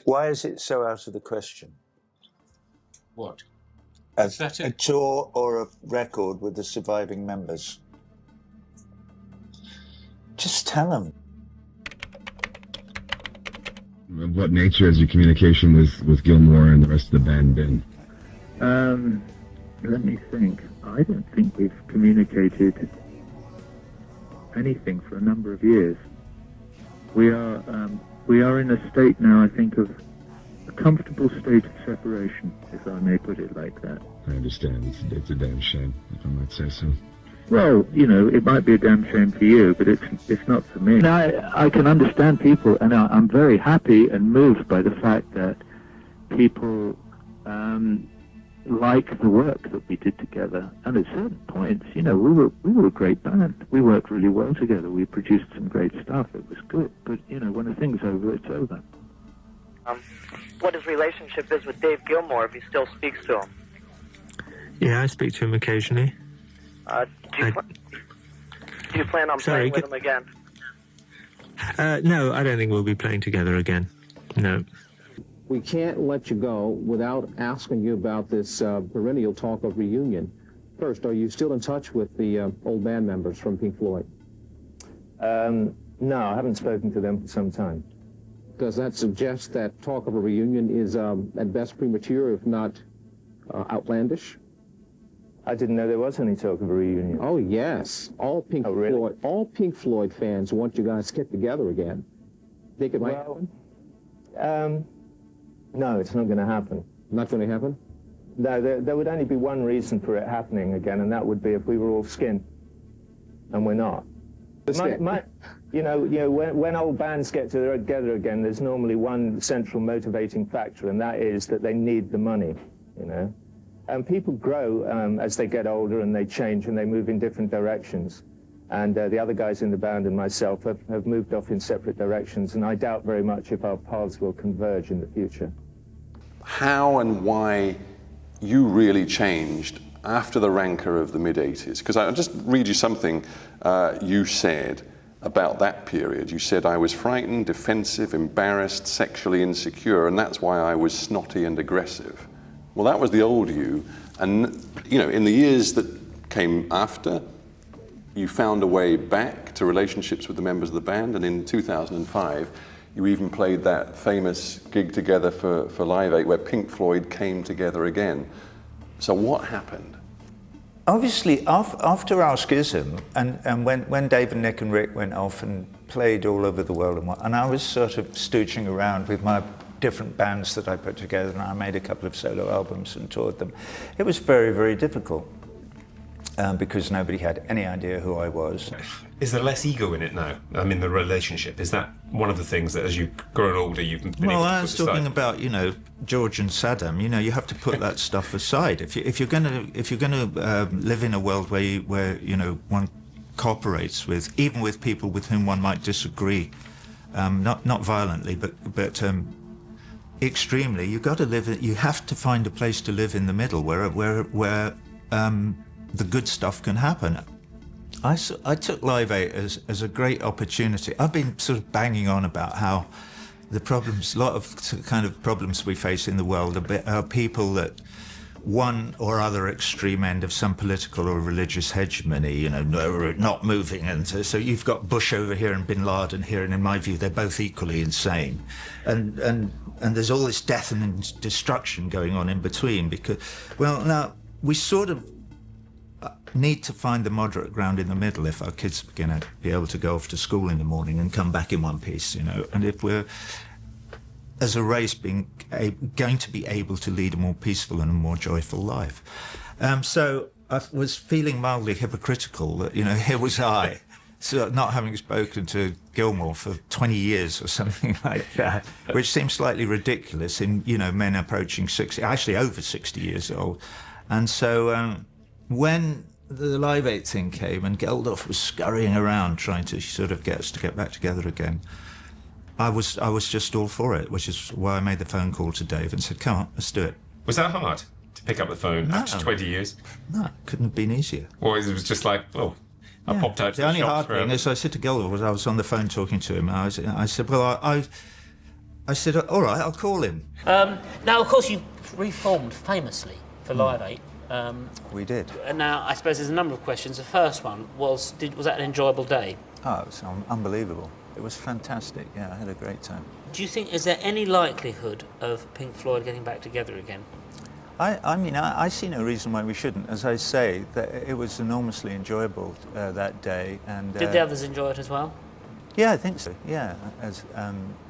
Why is it so out of the question? What? A tour or a record with the surviving members? Just tell them. Of what nature has your communication with Gilmour and the rest of the band been? Let me think. I don't think we've communicated anything for a number of years. We are in a state now, I think, of a comfortable state of separation, if I may put it like that. I understand. It's a damn shame, if I might say so. Well, you know, it might be a damn shame for you, but it's not for me. Now, I can understand people, and I'm very happy and moved by the fact that people like the work that we did together. And at certain points, you know, we were a great band. We worked really well together. We produced some great stuff. It was good. But, you know, when the thing's over, it's over. What his relationship is with Dave Gilmour, if he still speaks to him. Yeah, I speak to him occasionally. Do you plan on playing with him again? No, I don't think we'll be playing together again. No. We can't let you go without asking you about this perennial talk of reunion. First, are you still in touch with the old band members from Pink Floyd? No, I haven't spoken to them for some time. Does that suggest that talk of a reunion is at best premature, if not outlandish? I didn't know there was any talk of a reunion. Oh, yes. All Pink Floyd fans want you guys to get together again. Think it might happen? No, it's not going to happen. Not going to happen? No, there would only be one reason for it happening again, and that would be if we were all skin, and we're not. You know, when old bands get together again, there's normally one central motivating factor, and that is that they need the money, you know. And people grow as they get older, and they change, and they move in different directions. And the other guys in the band and myself have moved off in separate directions, and I doubt very much if our paths will converge in the future. How and why you really changed after the rancor of the mid-'80s? Because I'll just read you something you said about that period. You said, "I was frightened, defensive, embarrassed, sexually insecure, and that's why I was snotty and aggressive." Well, that was the old you, and you know, in the years that came after, you found a way back to relationships with the members of the band, and in 2005, you even played that famous gig together for Live 8 where Pink Floyd came together again. So what happened? Obviously, after our schism, and when Dave and Nick and Rick went off and played all over the world, and I was sort of stooching around with my different bands that I put together, and I made a couple of solo albums and toured them, it was very, very difficult. Because nobody had any idea who I was. Is there less ego in it now? I mean, the relationship, is that one of the things that as you've grown older you've been able to put aside? I was talking about, you know, George and Saddam. You know, you have to put that stuff aside. If you're going to live in a world where you know, one cooperates with, even with people with whom one might disagree, not violently, but extremely, you have to find a place to live in the middle where the good stuff can happen. I took Live 8 as a great opportunity. I've been sort of banging on about how the problems, a lot of kind of problems we face in the world are people that one or other extreme end of some political or religious hegemony, you know, not moving. And so you've got Bush over here and Bin Laden here, and in my view, they're both equally insane. And there's all this death and destruction going on in between because, well, now, we sort of need to find the moderate ground in the middle if our kids are going to be able to go off to school in the morning and come back in one piece, you know, and if we're, as a race, going to be able to lead a more peaceful and a more joyful life. So I was feeling mildly hypocritical that, you know, here was I, so not having spoken to Gilmour for 20 years or something like that, which seems slightly ridiculous in, you know, men approaching 60, actually over 60 years old. And so when the Live 8 thing came and Geldof was scurrying around trying to sort of get us to get back together again, I was just all for it, which is why I made the phone call to Dave and said, come on, let's do it. Was that hard to pick up the phone after 20 years? No, it couldn't have been easier. Or it was just like, oh, I popped out to the only hard thing is I said to Geldof, I was on the phone talking to him, and I said, well, I said, all right, I'll call him. Now, of course, you reformed famously for Live 8. We did. And now, I suppose there's a number of questions. The first one was that an enjoyable day? Oh, it was unbelievable. It was fantastic. Yeah, I had a great time. Do you think, is there any likelihood of Pink Floyd getting back together again? I mean, I see no reason why we shouldn't. As I say, that it was enormously enjoyable that day. And did the others enjoy it as well? Yeah, I think so. Yeah,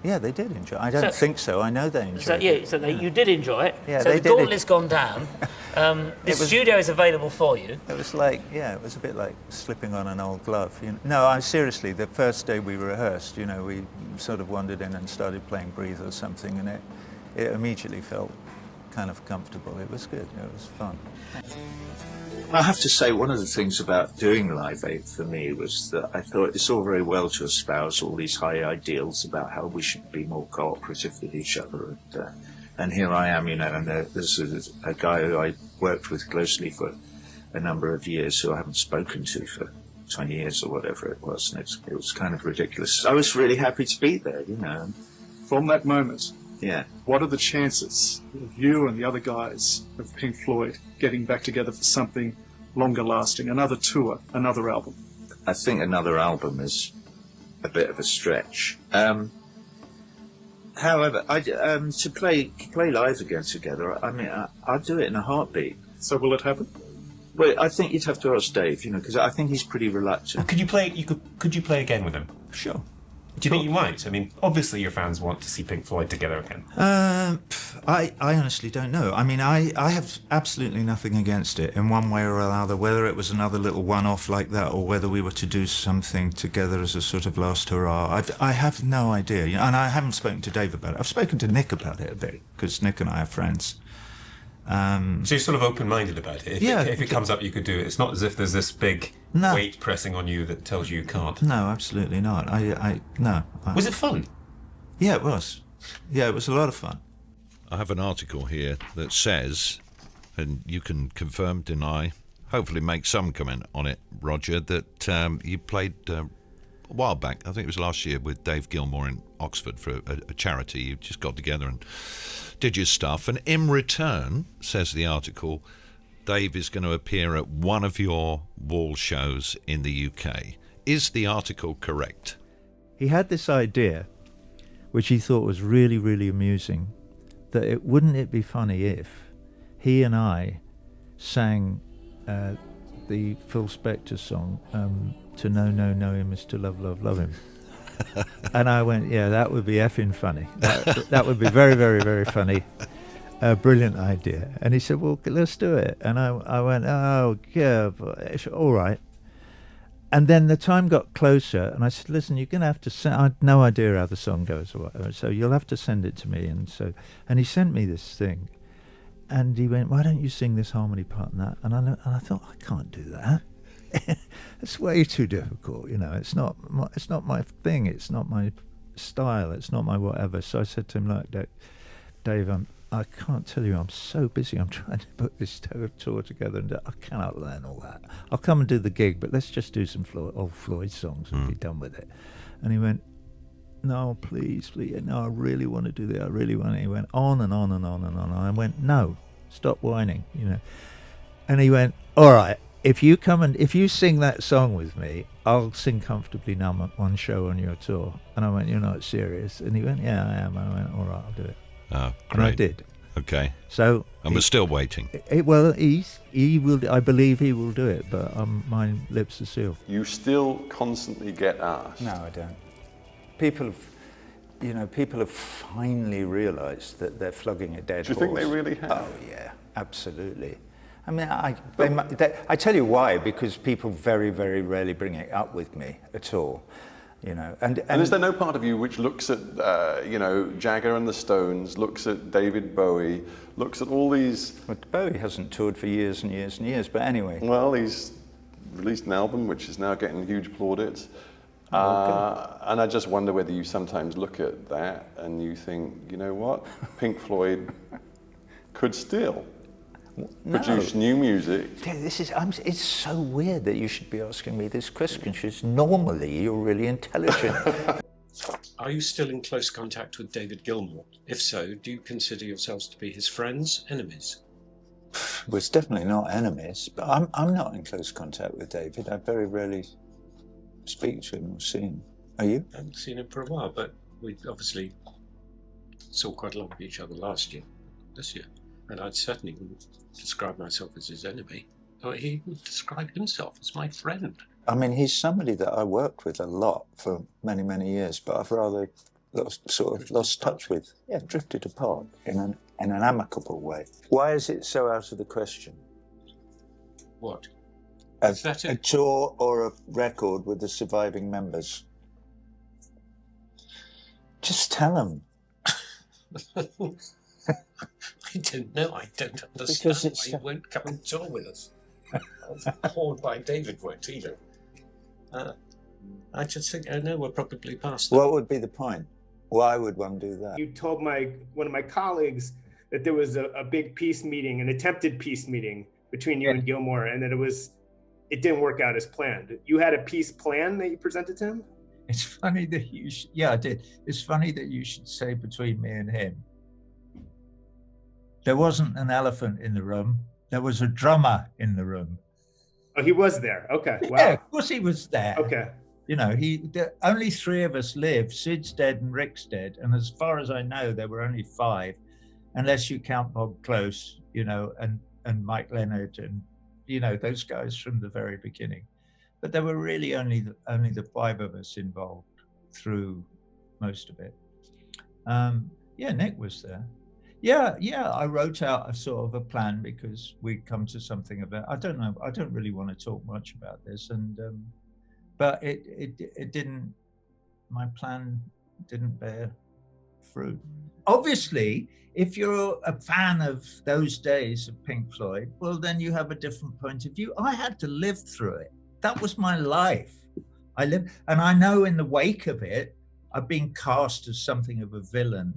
yeah, they did enjoy it. I don't think so. I know they enjoyed it. You did enjoy it. Yeah, so they the did. gauntlet's gone down. The studio is available for you. It was like, it was a bit like slipping on an old glove. You know? No, seriously, the first day we rehearsed, you know, we sort of wandered in and started playing Breathe or something, and it immediately felt kind of comfortable. It was good. It was fun. I have to say, one of the things about doing Live 8 for me was that I thought it's all very well to espouse all these high ideals about how we should be more cooperative with each other. And here I am, you know, and there's a guy who I worked with closely for a number of years who I haven't spoken to for 20 years or whatever it was. And it was kind of ridiculous. I was really happy to be there, you know. From that moment, yeah, what are the chances of you and the other guys of Pink Floyd getting back together for something longer lasting, another tour, another album? I think another album is a bit of a stretch. However, to play live again together, I mean, I'd do it in a heartbeat. So will it happen? Well, I think you'd have to ask Dave, you know, because I think he's pretty reluctant. Could you play again with him? Sure. Do you think you might? I mean, obviously your fans want to see Pink Floyd together again. I honestly don't know. I mean, I have absolutely nothing against it in one way or another, whether it was another little one-off like that or whether we were to do something together as a sort of last hurrah. I have no idea. You know, and I haven't spoken to Dave about it. I've spoken to Nick about it a bit, because Nick and I are friends. So you're sort of open-minded about it. If it comes up, you could do it. It's not as if there's this big weight pressing on you that tells you can't. No, absolutely not. No. Was it fun? Yeah, it was. Yeah, it was a lot of fun. I have an article here that says, and you can confirm, deny, hopefully make some comment on it, Roger, that you played a while back, I think it was last year, with Dave Gilmour in Oxford for a charity. You just got together and did your stuff, and in return, says the article, Dave is going to appear at one of your wall shows in the UK. Is the article correct? He had this idea, which he thought was really, really amusing, that wouldn't it be funny if he and I sang the Phil Spector song, To Know, Know Him is to Love, Love, Love Him. And I went, yeah, that would be effing funny. That would be very, very, very funny. Brilliant idea. And he said, well, let's do it. And I went, oh, yeah, all right. And then the time got closer, and I said, listen, you're going to have to send... I had no idea how the song goes or whatever, so you'll have to send it to me. And he sent me this thing. And he went, why don't you sing this harmony part and that? And I thought, I can't do that. It's way too difficult, you know. It's not my thing. It's not my style. It's not my whatever. So I said to him, look, Dave, I can't tell you. I'm so busy. I'm trying to put this tour together, and I cannot learn all that. I'll come and do the gig, but let's just do some old Floyd songs and be done with it. And he went, no, please, no, I really want to do that. I really want it. He went on and on and on and on. And I went, no, stop whining, you know. And he went, all right. If you sing that song with me, I'll sing Comfortably Numb at one show on your tour. And I went, you're not serious? And he went, yeah, I am. And I went, all right, I'll do it. Oh, great. And I did. Okay. So, and we're still waiting. He will. I believe he will do it, but my lips are sealed. You still constantly get asked. No, I don't. People have finally realised that they're flogging a dead horse. Do you think they really have? Oh yeah, absolutely. I mean, I tell you why, because people very, very rarely bring it up with me at all, you know. And is there no part of you which looks at, Jagger and the Stones, looks at David Bowie, looks at all these... Well, Bowie hasn't toured for years and years and years, but anyway. Well, he's released an album which is now getting huge plaudits. And I just wonder whether you sometimes look at that and you think, you know what, Pink Floyd could still... produce new music. It's so weird that you should be asking me this question, because normally you're really intelligent. Are you still in close contact with David Gilmour? If so, do you consider yourselves to be his friends, enemies? Well, it's definitely not enemies, but I'm not in close contact with David. I very rarely speak to him or see him. Are you? I haven't seen him for a while, but we obviously saw quite a lot of each other this year. And I certainly wouldn't describe myself as his enemy. Or he would describe himself as my friend. I mean, he's somebody that I worked with a lot for many, many years, but I've rather lost touch with. Yeah, drifted apart in an amicable way. Why is it so out of the question? What? A tour or a record with the surviving members? Just tell them. I don't know. I don't understand why you won't come and tour with us. I was bored by David won't either. I just think, I know we're probably past that. What would be the point? Why would one do that? You told one of my colleagues that there was a big peace meeting, an attempted peace meeting between you and Gilmour, and that it didn't work out as planned. You had a peace plan that you presented to him? It's funny that yeah, I did. It's funny that you should say between me and him. There wasn't an elephant in the room. There was a drummer in the room. Oh, he was there. Okay. Wow. Yeah, of course he was there. Okay. You know, only 3 of us live. Sid's dead and Rick's dead. And as far as I know, there were only 5, unless you count Bob Close, you know, and Mike Leonard and, you know, those guys from the very beginning. But there were really only the 5 of us involved through most of it. Yeah, Nick was there. Yeah, I wrote out a sort of a plan because we'd come to something about, I don't know, I don't really want to talk much about this, and but it didn't, my plan didn't bear fruit. Obviously, if you're a fan of those days of Pink Floyd, well, then you have a different point of view. I had to live through it. That was my life. I lived, and I know in the wake of it, I've been cast as something of a villain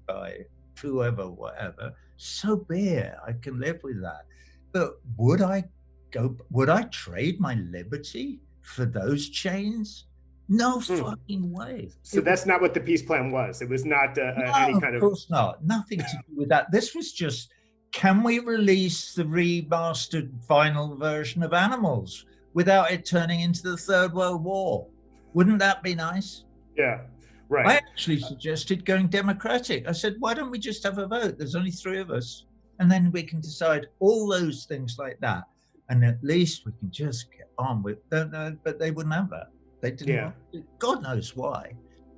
by whoever, whatever. So be it. I can live with that. But would I trade my liberty for those chains? No fucking way. So that's not what the peace plan was. It was not any kind of... Of course not. Nothing to do with that. This was just, can we release the remastered vinyl version of Animals without it turning into the Third World War? Wouldn't that be nice? Yeah, right. I actually suggested going democratic. I said, why don't we just have a vote? There's only 3 of us. And then we can decide all those things like that. And at least we can just get on with, but they wouldn't have that. They didn't. Yeah. God knows why.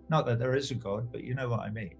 Not that there is a God, but you know what I mean.